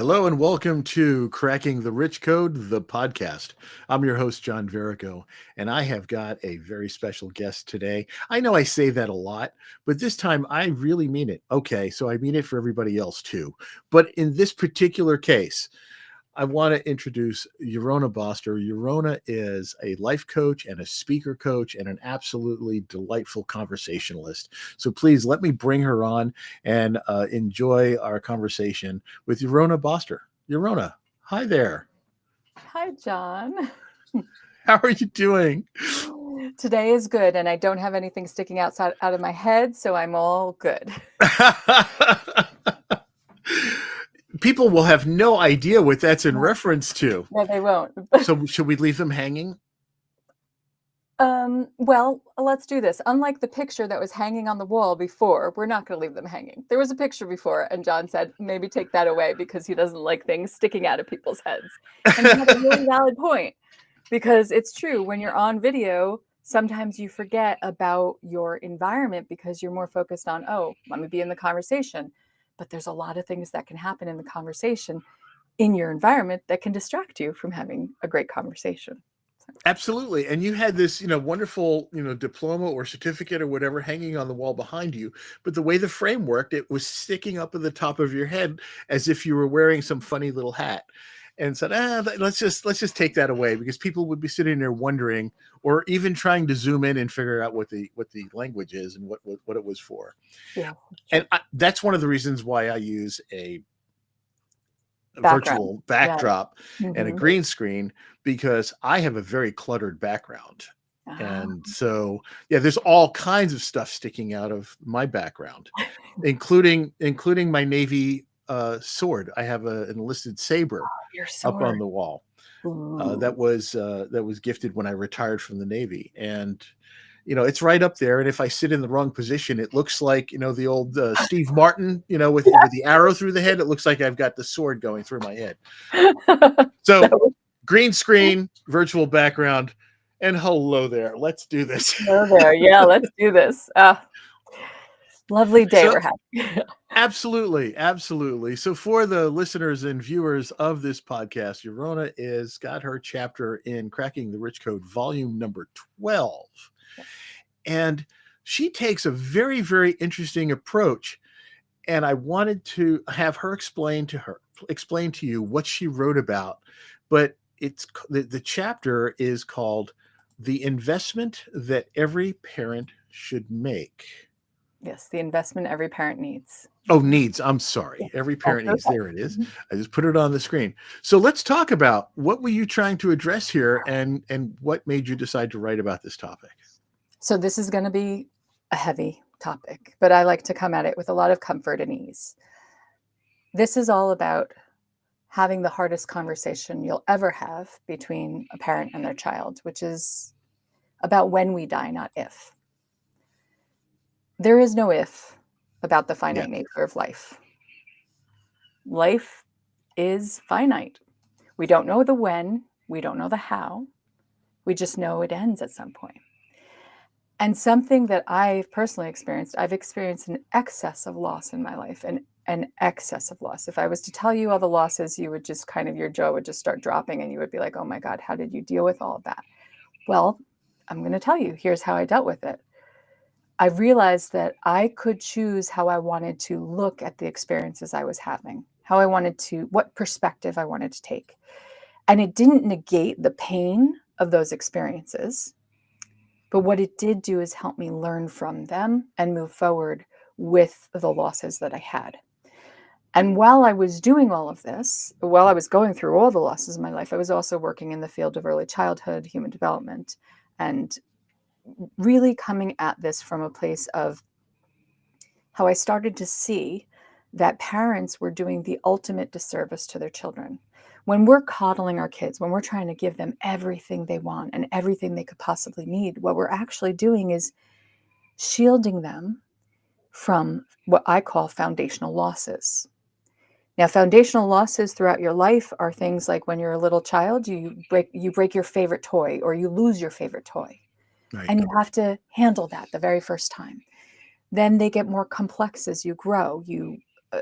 Hello and welcome to Cracking the Rich Code, the podcast. I'm your host, John Verico, and I have got a very special guest today. I know I say that a lot, but this time I really mean it. Okay, so I mean it for everybody else too. But in this particular case, I want to introduce Yarona Boster. Yarona is a life coach and a speaker coach and an absolutely delightful conversationalist. So please let me bring her on and enjoy our conversation with Yarona Boster. Yarona, hi there. Hi, John. How are you doing? Today is good, and I don't have anything sticking outside out of my head, so I'm all good. People will have no idea what that's in reference to. No, they won't. So should we leave them hanging? Well, let's do this. Unlike the picture that was hanging on the wall before, we're not going to leave them hanging. There was a picture before, and John said, maybe take that away because he doesn't like things sticking out of people's heads. And he had a really valid point because it's true. When you're on video, sometimes you forget about your environment because you're more focused on, oh, let me be in the conversation. But there's a lot of things that can happen in the conversation in your environment that can distract you from having a great conversation. Absolutely. And you had this, wonderful, diploma or certificate or whatever hanging on the wall behind you. But the way the frame worked, it was sticking up at the top of your head as if you were wearing some funny little hat. And said, let's just take that away because people would be sitting there wondering, or even trying to zoom in and figure out what the language is and what it was for. Yeah. And that's one of the reasons why I use a virtual Background. backdrop Yeah. and a green screen because I have a very cluttered background. Ah. And so, there's all kinds of stuff sticking out of my background, including my Navy sword. I have an enlisted saber Your up on sword. the wall Ooh. that was gifted when I retired from the Navy. And it's right up there. And if I sit in the wrong position, it looks like, the old Steve Martin, with the arrow through the head. It looks like I've got the sword going through my head. So green screen, virtual background, and hello there. Let's do this. Hello there. Yeah, let's do this. Lovely day we're having. Absolutely. Absolutely. So for the listeners and viewers of this podcast, Yarona is got her chapter in Cracking the Rich Code, volume number 12. And she takes a very, very interesting approach. And I wanted to have her explain to you what she wrote about. But it's the chapter is called The Investment That Every Parent Should Make. Yes, the investment every parent needs. Oh, needs. I'm sorry. Every parent needs. There it is. I just put it on the screen. So let's talk about what were you trying to address here and what made you decide to write about this topic? So this is going to be a heavy topic, but I like to come at it with a lot of comfort and ease. This is all about having the hardest conversation you'll ever have between a parent and their child, which is about when we die, not if. There is no if about the finite nature of life. Life is finite. We don't know the when, we don't know the how, we just know it ends at some point. And something that I've personally experienced, I've experienced an excess of loss in my life, an excess of loss. If I was to tell you all the losses, you would just your jaw would just start dropping and you would be like, oh my God, how did you deal with all of that? Well, I'm going to tell you, here's how I dealt with it. I realized that I could choose how I wanted to look at the experiences I was having, what perspective I wanted to take. And it didn't negate the pain of those experiences. But what it did do is help me learn from them and move forward with the losses that I had. And while I was doing all of this, while I was going through all the losses in my life, I was also working in the field of early childhood, human development, and really coming at this from a place of how I started to see that parents were doing the ultimate disservice to their children. When we're coddling our kids, when we're trying to give them everything they want and everything they could possibly need, what we're actually doing is shielding them from what I call foundational losses. Now, foundational losses throughout your life are things like when you're a little child, you break your favorite toy or you lose your favorite toy. Right. And you have to handle that the very first time. Then they get more complex as you grow. You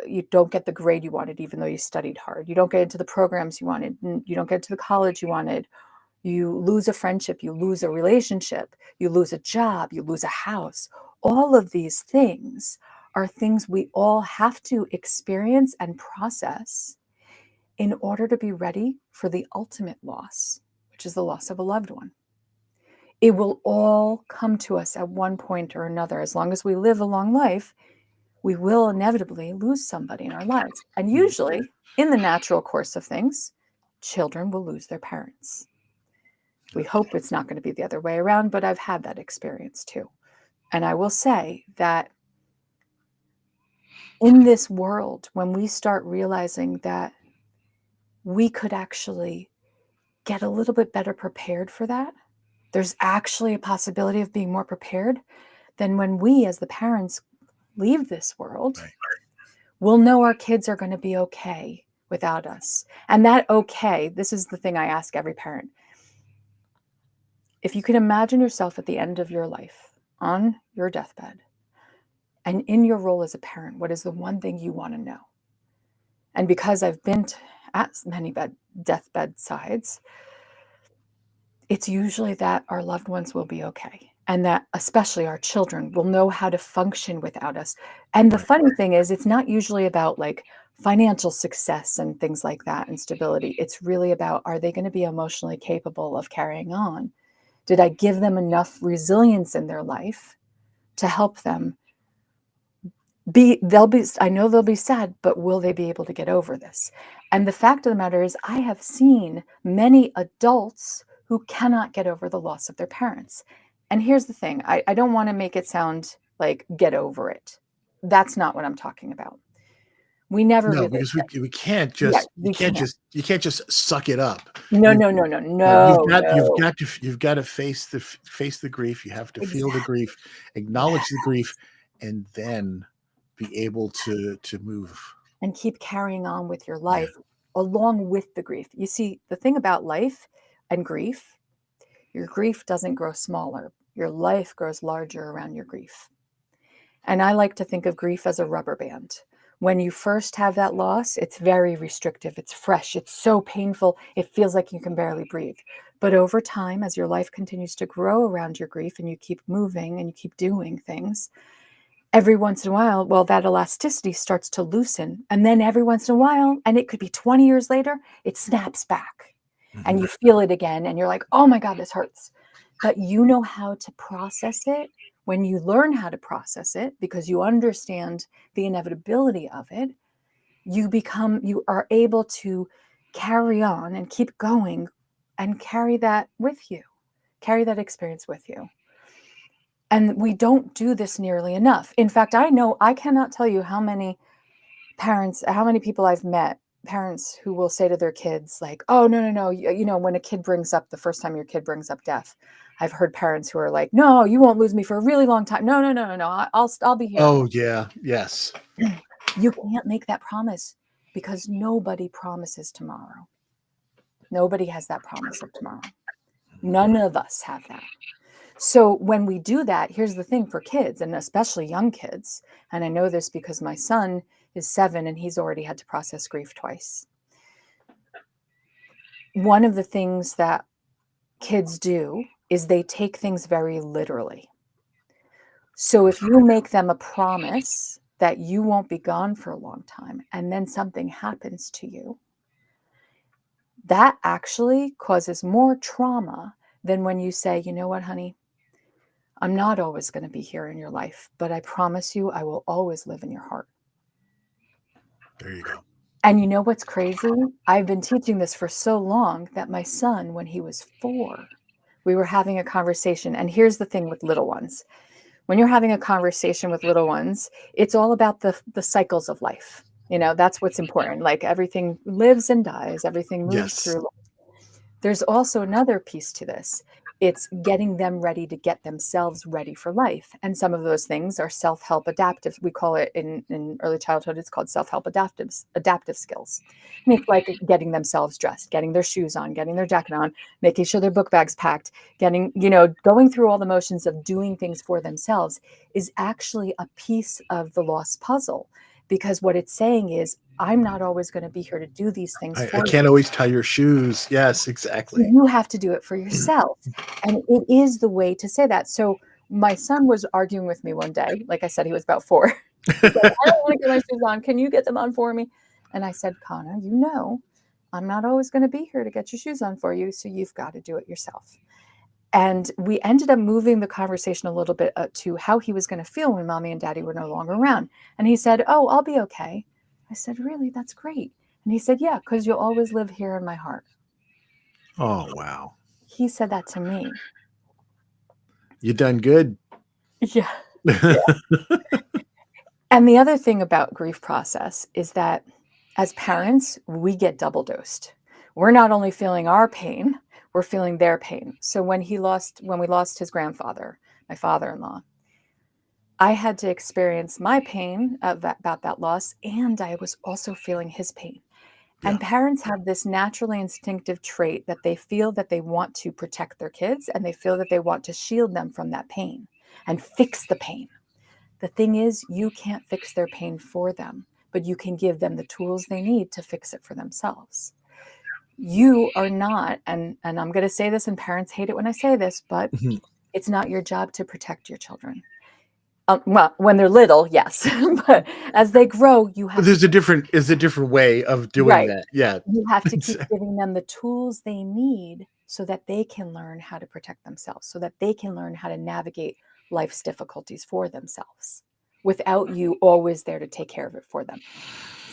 you don't get the grade you wanted, even though you studied hard. You don't get into the programs you wanted. You don't get into the college you wanted. You lose a friendship. You lose a relationship. You lose a job. You lose a house. All of these things are things we all have to experience and process in order to be ready for the ultimate loss, which is the loss of a loved one. It will all come to us at one point or another. As long as we live a long life, we will inevitably lose somebody in our lives. And usually, in the natural course of things, children will lose their parents. We hope it's not going to be the other way around, but I've had that experience too. And I will say that in this world, when we start realizing that we could actually get a little bit better prepared for that, there's actually a possibility of being more prepared than when we, as the parents, leave this world. Right. We'll know our kids are going to be okay without us. And that okay, this is the thing I ask every parent. If you can imagine yourself at the end of your life on your deathbed, and in your role as a parent, what is the one thing you want to know? And because I've been at many deathbed sides, it's usually that our loved ones will be okay. And that especially our children will know how to function without us. And the Right. funny thing is, it's not usually about like financial success and things like that and stability. It's really about, are they going to be emotionally capable of carrying on? Did I give them enough resilience in their life to help them I know they'll be sad, but will they be able to get over this? And the fact of the matter is, I have seen many adults who cannot get over the loss of their parents. And here's the thing, I don't want to make it sound like get over it. That's not what I'm talking about. We never No, really, because we can't yeah, just we can't. you can't just suck it up. No, You no, no, no, you've no, got no. you've got to face the grief. You have to feel the Exactly. grief, Yeah. acknowledge the grief, and then be able to move. And keep carrying on with your Yeah. life along with the grief. You see, the thing about life and grief, your grief doesn't grow smaller. Your life grows larger around your grief. And I like to think of grief as a rubber band. When you first have that loss, it's very restrictive. It's fresh. It's so painful. It feels like you can barely breathe. But over time, as your life continues to grow around your grief and you keep moving and you keep doing things, every once in a while, well, that elasticity starts to loosen. And then every once in a while, and it could be 20 years later, it snaps back and Mhm. you feel it again. And you're like, oh my God, this hurts. But you know how to process it when you learn how to process it because you understand the inevitability of it. You are able to carry on and keep going and carry that with you, carry that experience with you. And we don't do this nearly enough. In fact, I cannot tell you how many parents, how many people I've met, parents who will say to their kids, like, oh, no, no, no. When a kid brings up the first time your kid brings up death, I've heard parents who are like, no, you won't lose me for a really long time. No, no, no, no, no. I'll be here. Oh yeah, yes. You can't make that promise because nobody promises tomorrow. Nobody has that promise of tomorrow. None of us have that. So when we do that, here's the thing for kids, and especially young kids, and I know this because my son is 7 and he's already had to process grief twice. One of the things that kids do is they take things very literally. So if you make them a promise that you won't be gone for a long time and then something happens to you, that actually causes more trauma than when you say, you know what, honey, I'm not always going to be here in your life, but I promise you I will always live in your heart. There you go. And you know what's crazy? I've been teaching this for so long that my son, when he was 4, we were having a conversation. And here's the thing with little ones. When you're having a conversation with little ones, it's all about the cycles of life. That's what's important. Like everything lives and dies, everything moves Yes. through. There's also another piece to this. It's getting them ready to get themselves ready for life. And some of those things are self-help adaptive. We call it in early childhood, it's called self-help adaptive skills. And it's like getting themselves dressed, getting their shoes on, getting their jacket on, making sure their book bag's packed, going through all the motions of doing things for themselves is actually a piece of the lost puzzle. because what it's saying is, I'm not always going to be here to do these things I for can't you. always tie your shoes. Yes, exactly. You have to do it for yourself. And it is the way to say that. So my son was arguing with me one day. Like I said, he was about 4. He's like, I don't want to get my shoes on. Can you get them on for me? And I said, Connor, I'm not always going to be here to get your shoes on for you. So you've got to do it yourself. And we ended up moving the conversation a little bit to how he was going to feel when mommy and daddy were no longer around. And he said, oh, I'll be okay. I said, really? That's great. And he said, yeah, because you'll always live here in my heart. Oh, wow. He said that to me. You done good. Yeah. Yeah. And the other thing about grief process is that as parents, we get double dosed. We're not only feeling our pain, we're feeling their pain. So when we lost his grandfather, my father-in-law, I had to experience my pain about that loss, and I was also feeling his pain. Yeah. And parents have this naturally instinctive trait that they feel that they want to protect their kids, and they feel that they want to shield them from that pain and fix the pain. The thing is, you can't fix their pain for them, but you can give them the tools they need to fix it for themselves. You are not, and I'm going to say this, and parents hate it when I say this, but Mhm. it's not your job to protect your children. Well, when they're little, yes, but as they grow, you have to There's a different way of doing right. that. Yeah. You have to keep giving them the tools they need so that they can learn how to protect themselves, so that they can learn how to navigate life's difficulties for themselves without you always there to take care of it for them.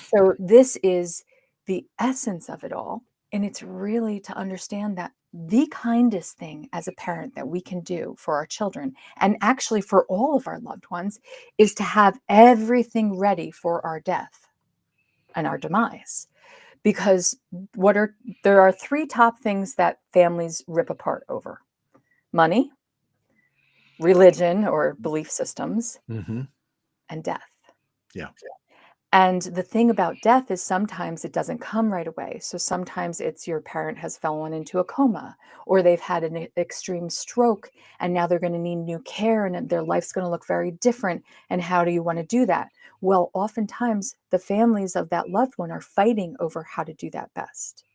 So this is the essence of it all. And it's really to understand that the kindest thing as a parent that we can do for our children, and actually for all of our loved ones, is to have everything ready for our death and our demise. Because there are 3 top things that families rip apart over: money, religion or belief systems, Mm-hmm. and death. Yeah. And the thing about death is sometimes it doesn't come right away. So sometimes it's your parent has fallen into a coma, or they've had an extreme stroke and now they're going to need new care and their life's going to look very different. And how do you want to do that? Well, oftentimes the families of that loved one are fighting over how to do that best.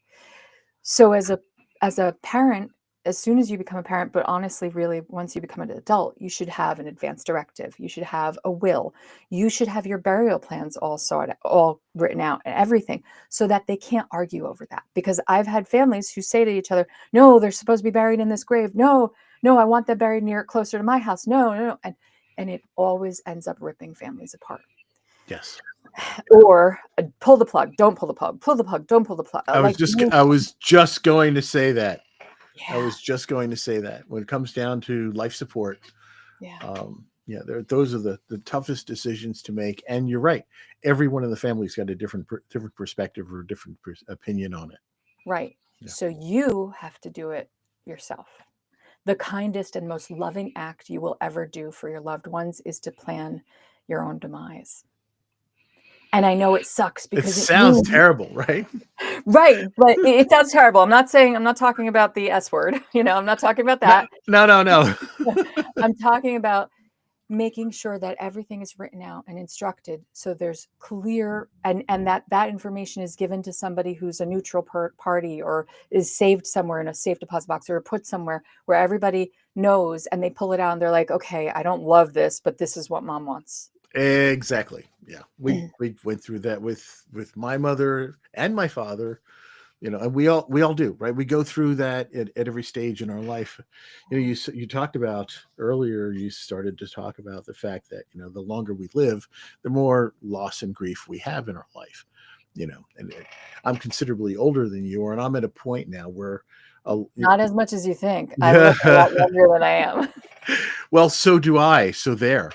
So as a parent, as soon as you become a parent, but honestly, really, once you become an adult, you should have an advance directive. You should have a will. You should have your burial plans all written out and everything, so that they can't argue over that. Because I've had families who say to each other, no, they're supposed to be buried in this grave. No, no, I want them buried closer to my house. No, no, no. And it always ends up ripping families apart. Yes. Or pull the plug, don't pull the plug, pull the plug, don't pull the plug. Like, I was just going to say that. I yeah, was just going to say that when it comes down to life support, yeah. yeah, those are the toughest decisions to make. And you're right. Everyone in the family's got a different perspective or different opinion on it. Right. Yeah. So you have to do it yourself. The kindest and most loving act you will ever do for your loved ones is to plan your own demise. And I know it sucks It because it sounds means terrible, right? right, but it sounds terrible. I'm not talking about the S word, I'm not talking about No, that. no, no, no. I'm talking about making sure that everything is written out and instructed so there's clear and that information is given to somebody who's a neutral party, or is saved somewhere in a safe deposit box, or put somewhere where everybody knows, and they pull it out and they're like, okay, I don't love this, but this is what mom wants. Exactly. Yeah. We went through that with my mother and my father, and we all do, right? We go through that at every stage in our life. You talked about earlier, you started to talk about the fact that, the longer we live, the more loss and grief we have in our life, and I'm considerably older than you are, and I'm at a point now where Not as much as you think. I live a lot younger than I am. well, so do I. So there.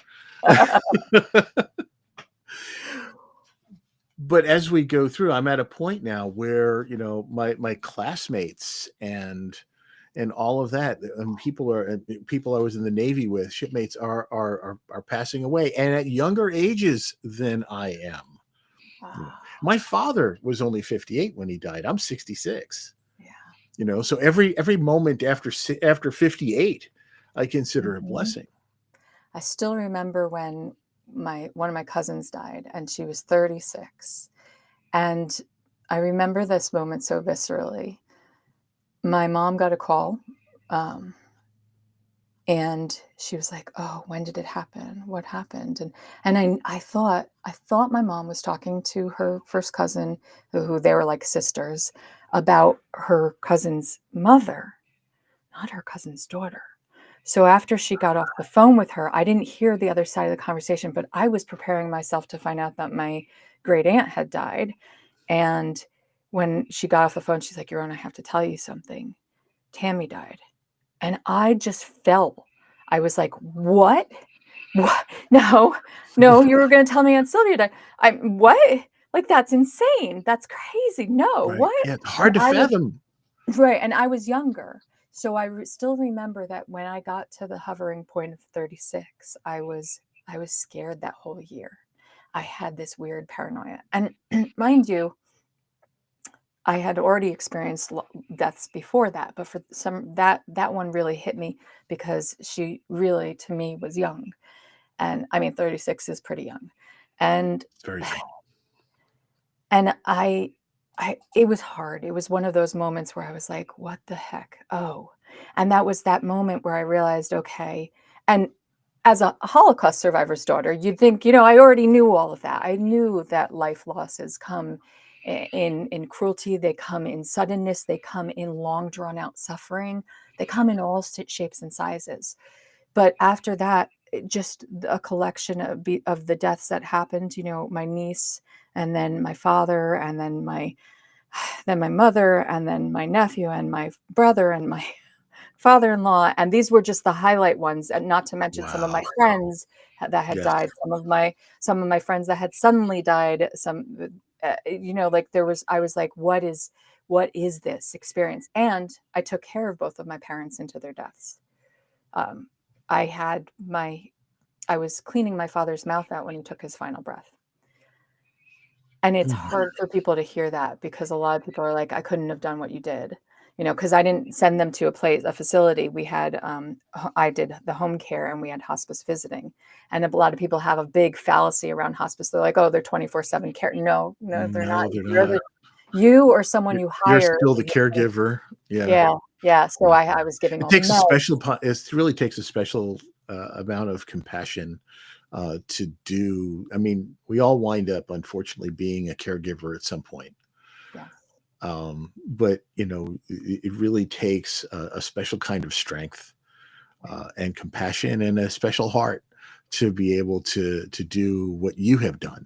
But as we go through, I'm at a point now where, my classmates and all of that, and people I was in the Navy with, shipmates are passing away, and at younger ages than I am. My father was only 58 when he died. I'm 66. Yeah. So every moment after 58, I consider a Mhm. blessing. I still remember when one of my cousins died, and she was 36. And I remember this moment so viscerally. My mom got a call, um, and she was like, "Oh, when did it happen? What happened?" And I thought my mom was talking to her first cousin, who they were like sisters, about her cousin's mother, not her cousin's daughter. So after she got off the phone with her, I didn't hear the other side of the conversation, but I was preparing myself to find out that my great aunt had died. And when she got off the phone, she's like, "Yarona, I have to tell you something. Tammy died." And I just fell. I was like, "What? What? No, no, you were going to tell me Aunt Sylvia died. What? Like, that's insane. That's crazy. No, Right. what?" Yeah, it's And hard to I was fathom. right. And I was younger. So still remember that when I got to the hovering point of 36, I was scared that whole year. I had this weird paranoia. And mind you, I had already experienced deaths before that, but for some that one really hit me because she really to me was young. And I mean 36 is pretty young. And It's very young. and I it was hard. It was one of those moments where I was like, "What the heck? Oh." And that was that moment where I realized, okay, and as a Holocaust survivor's daughter, you'd think, I already knew all of that. I knew that life losses come in cruelty, they come in suddenness, they come in long drawn out suffering, they come in all shapes and sizes. But after that, just a collection of the deaths that happened, my niece, and then my father, and then my mother, and then my nephew, and my brother, and my father-in-law, and these were just the highlight ones, and not to mention some of my Wow. friends that had Yes. died, some of my friends that had suddenly died, like I was like, what is this experience? And I took care of both of my parents into their deaths. Um, I had I was cleaning my father's mouth out when he took his final breath. And it's Mhm. hard for people to hear that because a lot of people are like, "I couldn't have done what you did." Because I didn't send them to a facility. We had, I did the home care and we had hospice visiting. And a lot of people have a big fallacy around hospice. They're like, "Oh, they're 24/7 care." No, no, they're not. No, they're not. You or someone You're you you're hire. still the caregiver. Yeah. Yeah, yeah. So Yeah. I was giving It all the takes a meds. special it really takes a special, amount of compassion, to do I mean, we all wind up, unfortunately, being a caregiver at some point. Yes. But, it really takes a special kind of strength, and compassion and a special heart to be able to do what you have done.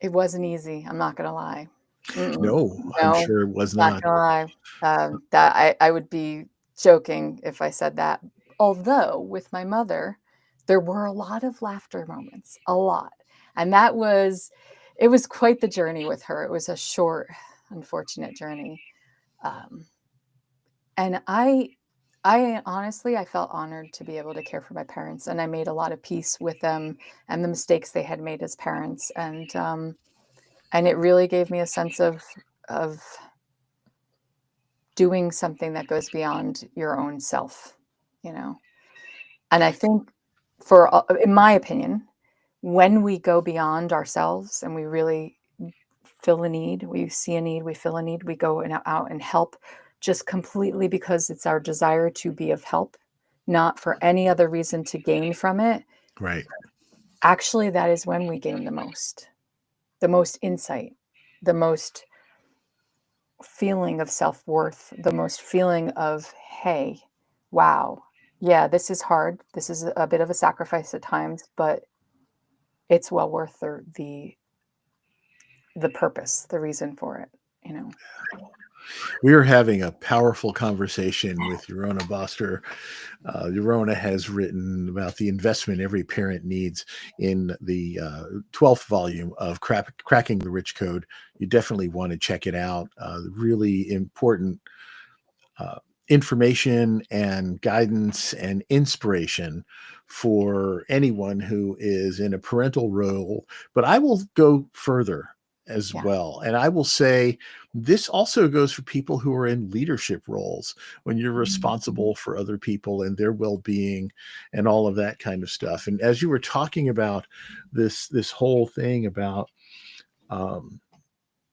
It wasn't easy, I'm not gonna lie. Mm-mm. No, I'm No, sure it was not not. gonna lie. That I would be joking if I said that. Although, with my mother, there were a lot of laughter moments, a lot. And it was quite the journey with her. It was a short, unfortunate journey. Um, and I honestly, I felt honored to be able to care for my parents, and I made a lot of peace with them and the mistakes they had made as parents. And it really gave me a sense of doing something that goes beyond your own self, you know? And I think in my opinion, when we go beyond ourselves and we really fill a need, we see a need, we fill a need, we go out and help just completely because it's our desire to be of help, not for any other reason to gain from it. Right. Actually, that is when we gain the most insight, the most feeling of self-worth, the most feeling of, hey, wow, yeah, this is hard. This is a bit of a sacrifice at times, but it's well worth the purpose, the reason for it, you know. We are having a powerful conversation with Yarona Boster. Yarona has written about the investment every parent needs in the 12th volume of Cracking the Rich Code. You definitely want to check it out. Really important uh, information and guidance and inspiration for anyone who is in a parental role. But I will go further. as Yeah. well. And I will say this also goes for people who are in leadership roles, when you're Mhm. responsible for other people and their well-being and all of that kind of stuff. And as you were talking about this whole thing about um,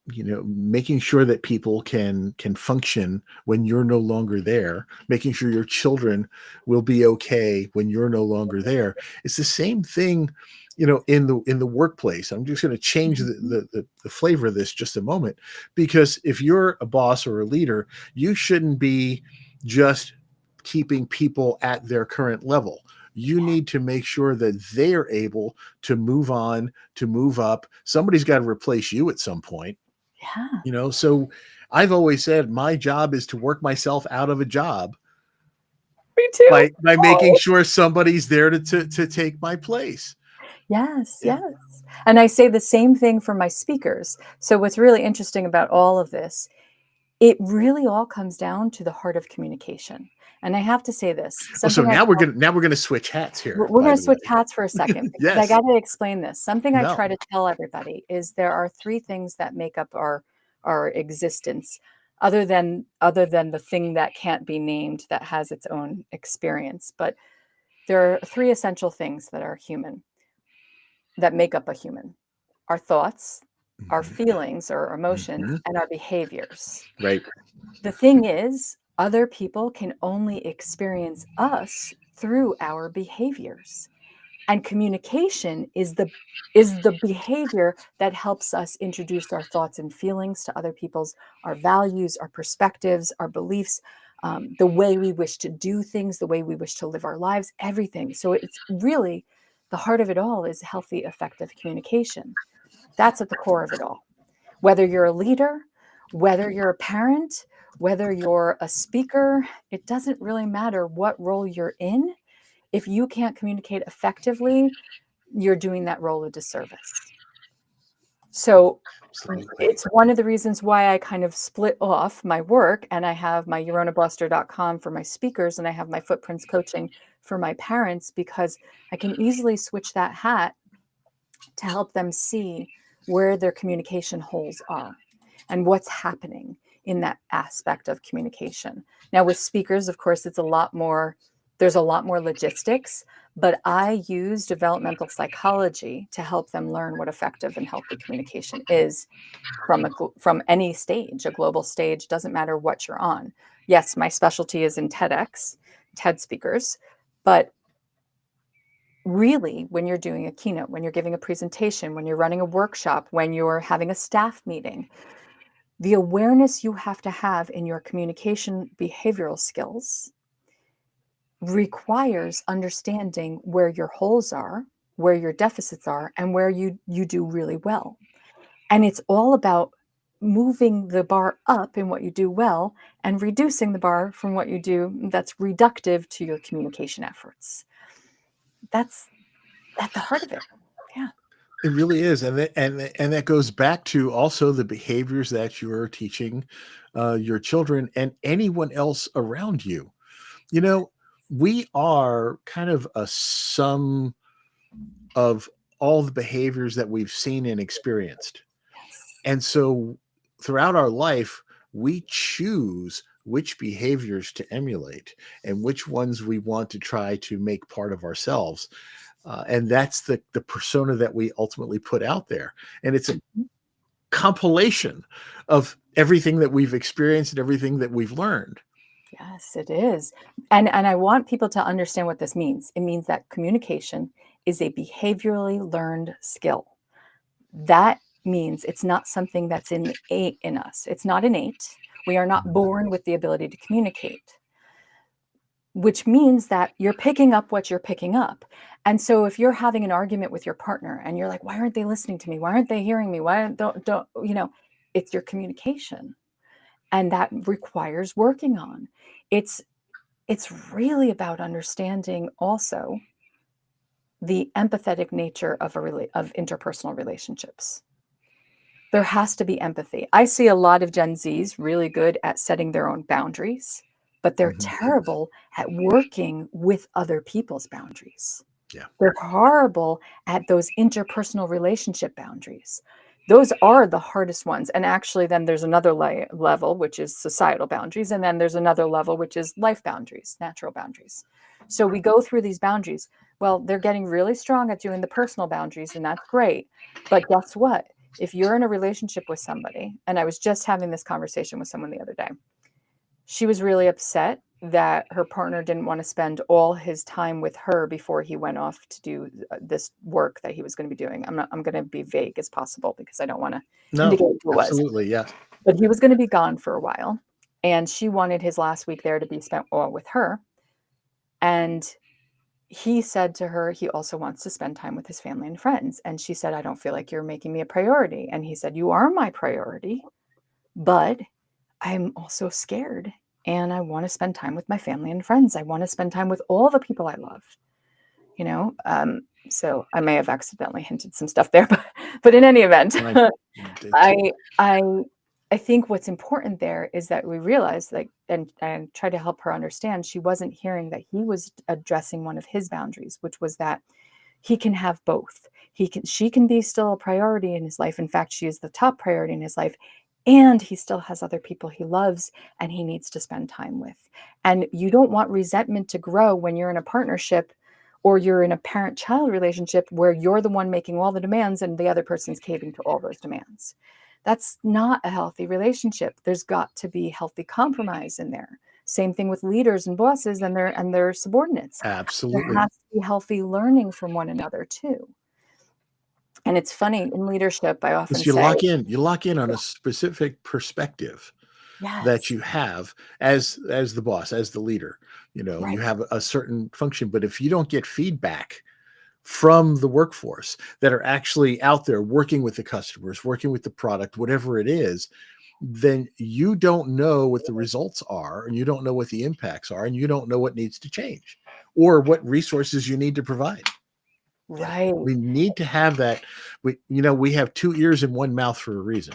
making sure that people can function when you're no longer there, making sure your children will be okay when you're no longer there, it's the same thing, in the workplace. I'm just going to change Mhm. the flavor of this just a moment, because if you're a boss or a leader, you shouldn't be just keeping people at their current level. You Yeah. need to make sure that they are able to move on, to move up. Somebody's got to replace you at some point. Yeah. So I've always said my job is to work myself out of a job Me too. by making Oh. sure somebody's there to take my place. Yes, Yeah. yes. And I say the same thing for my speakers. So what's really interesting about all of this, it really all comes down to the heart of communication. And I have to say this, Oh, so something I now we're gonna switch hats here, we're by gonna the switch way. hats for a second because I Yes. gotta explain this. Something I No. try to tell everybody is there are 3 things that make up our existence other than the thing that can't be named that has its own experience. But there are 3 essential things that are human, that make up a human: our thoughts, our Mhm. feelings or emotions, Mhm. and our behaviors. Right. The thing is, other people can only experience us through our behaviors. And communication is the behavior that helps us introduce our thoughts and feelings to other people's, our values, our perspectives, our beliefs, the way we wish to do things, the way we wish to live our lives, everything. So it's really the heart of it all is healthy, effective communication. That's at the core of it all. Whether you're a leader, whether you're a parent, whether you're a speaker, it doesn't really matter what role you're in. If you can't communicate effectively, you're doing that role a disservice. So Absolutely. it's one of the reasons why I kind of split off my work and I have my YaronaBoster.com for my speakers and I have my footprints coaching for my parents, because I can easily switch that hat to help them see where their communication holes are and what's happening in that aspect of communication. Now, with speakers, of course, there's a lot more logistics, but I use developmental psychology to help them learn what effective and healthy communication is from any stage. A global stage, doesn't matter what you're on. Yes, my specialty is in TED speakers, but really, when you're doing a keynote, when you're giving a presentation, when you're running a workshop, when you're having a staff meeting, the awareness you have to have in your communication behavioral skills requires understanding where your holes are, where your deficits are, and where you do really well. And it's all about moving the bar up in what you do well and reducing the bar from what you do that's reductive to your communication efforts. That's at the heart of it. Yeah. It really is, and that goes back to also the behaviors that you're teaching your children and anyone else around you. You know, we are kind of a sum of all the behaviors that we've seen and experienced. Yes. And so throughout our life, we choose which behaviors to emulate and which ones we want to try to make part of ourselves. And that's the persona that we ultimately put out there. And it's a Mhm. compilation of everything that we've experienced and everything that we've learned. Yes, it is. And I want people to understand what this means. It means that communication is a behaviorally learned skill. That means it's not something that's innate in us. It's not innate. We are not born with the ability to communicate, which means that you're picking up what you're picking up. And so if you're having an argument with your partner and you're like, why aren't they listening to me? Why aren't they hearing me? Why don't it's your communication. And that requires working on. It's it's really about understanding also the empathetic nature of interpersonal relationships. There has to be empathy. I see a lot of Gen Zs really good at setting their own boundaries, but they're Mhm. terrible at working with other people's boundaries. Yeah. They're horrible at those interpersonal relationship boundaries Those are the hardest ones. And actually, then there's another level, which is societal boundaries. And then there's another level, which is life boundaries, natural boundaries. So we go through these boundaries. Well, they're getting really strong at doing the personal boundaries, and that's great. But guess what? If you're in a relationship with somebody, and I was just having this conversation with someone the other day, she was really upset that her partner didn't want to spend all his time with her before he went off to do this work that he was going to be doing. I'm going to be vague as possible because I don't want to No, indicate who it was. absolutely. Yeah. But he was going to be gone for a while, and she wanted his last week there to be spent all with her. And he said to her he also wants to spend time with his family and friends. And she said, I don't feel like you're making me a priority. And he said, you are my priority, but I'm also scared, and I want to spend time with my family and friends. I want to spend time with all the people I love, you know? So I may have accidentally hinted some stuff there, but in any event, I, I, I think what's important there is that we realize, like, and try to help her understand, she wasn't hearing that he was addressing one of his boundaries, which was that he can have both. She can be still a priority in his life. In fact, she is the top priority in his life. And he still has other people he loves and he needs to spend time with. And you don't want resentment to grow when you're in a partnership or you're in a parent-child relationship where you're the one making all the demands and the other person's caving to all those demands. That's not a healthy relationship. There's got to be healthy compromise in there. Same thing with leaders and bosses and their subordinates. Absolutely. There has to be healthy learning from one another too. And it's funny in leadership, I often You say, lock in on a specific perspective that yes, you have as the boss, as the leader. You know, right, you have a certain function, but if you don't get feedback from the workforce that are actually out there working with the customers, working with the product, whatever it is, then you don't know what the results are, and you don't know what the impacts are, and you don't know what needs to change or what resources you need to provide. You know, right. we need to have that. We have 2 ears and 1 mouth for a reason.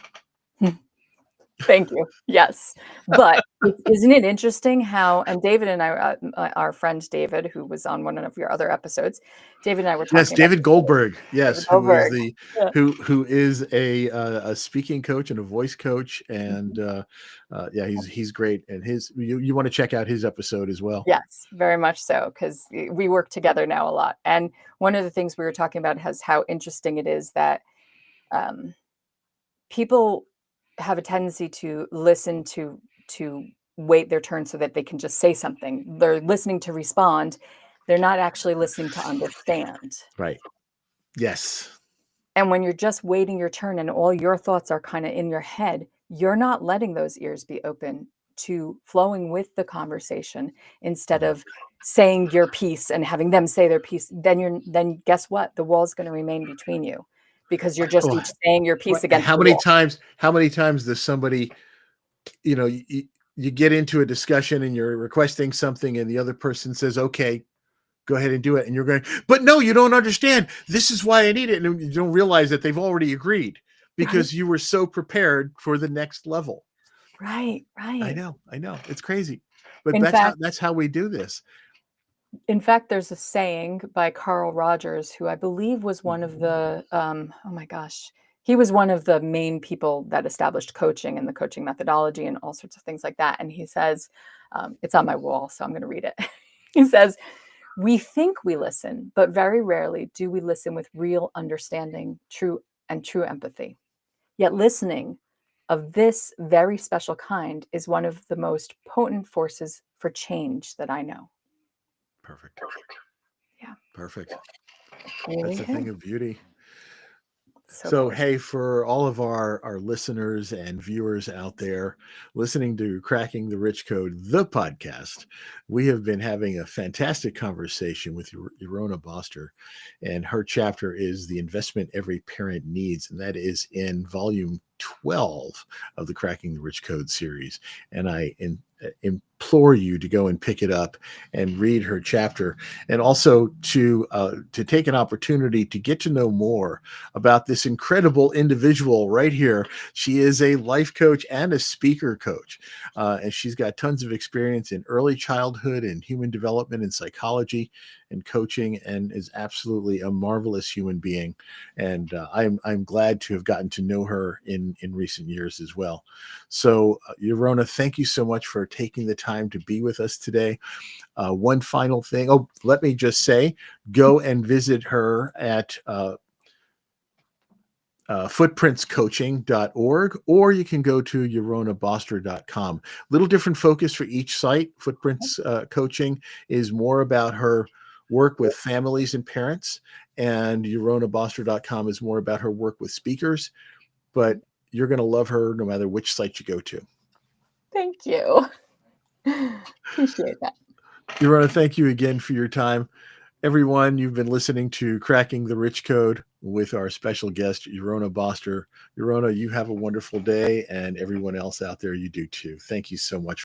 Thank you. Yes. But isn't it interesting how, and David and I, our friend David, who was on one of your other episodes, David and I were Yes, talking about David Goldberg. Yes, David Goldberg. Yeah. who is a speaking coach and a voice coach, and yeah, he's great. And you want to check out his episode as well. Yes, very much so, because we work together now a lot. And one of the things we were talking about is how interesting it is that people have a tendency to listen to wait their turn so that they can just say something. They're listening to respond. They're not actually listening to understand. Right. Yes. And when you're just waiting your turn and all your thoughts are kind of in your head, you're not letting those ears be open to flowing with the conversation instead of saying your piece and having them say their piece. Then guess what? The wall's going to remain between you because you're just Oh, each saying your piece against how the many wall. times? How many times does somebody, you get into a discussion and you're requesting something, and the other person says, "Okay, go ahead and do it," and you're going, "But no, you don't understand. This is why I need it," and you don't realize that they've already agreed because Right, you were so prepared for the next level. right, I right. know, it's crazy, but In fact, that's how we do this. there's a saying by Carl Rogers, who I believe was one of the, oh my gosh, he was one of the main people that established coaching and the coaching methodology and all sorts of things like that. And he says, it's on my wall, so I'm going to read it. He says, we think we listen, but very rarely do we listen with real understanding, true empathy. Yet listening of this very special kind is one of the most potent forces for change that I know. Perfect. Yeah, Perfect. really That's a thing is. of beauty. So So, gorgeous. hey, for all of our listeners and viewers out there listening to Cracking the Rich Code, the podcast, we have been having a fantastic conversation with Yarona Boster, and her chapter is The Investment Every Parent Needs, and that is in volume 12 of the Cracking the Rich Code series. And I implore you to go and pick it up and read her chapter, and also to take an opportunity to get to know more about this incredible individual right here. She is a life coach and a speaker coach, and she's got tons of experience in early childhood and human development and psychology and coaching, and is absolutely a marvelous human being. And I'm glad to have gotten to know her in recent years as well. So, Yarona, thank you so much for taking the time to be with us today. One final thing. Oh, let me just say, go and visit her at footprintscoaching.org, or you can go to yaronaboster.com. Little different focus for each site. Footprints Coaching is more about her work with families and parents, and yaronaboster.com is more about her work with speakers. But you're going to love her no matter which site you go to. Thank you. Appreciate that. Yarona, thank you again for your time. Everyone, you've been listening to Cracking the Rich Code with our special guest, Yarona Boster. Yarona, you have a wonderful day, and everyone else out there, you do too. Thank you so much.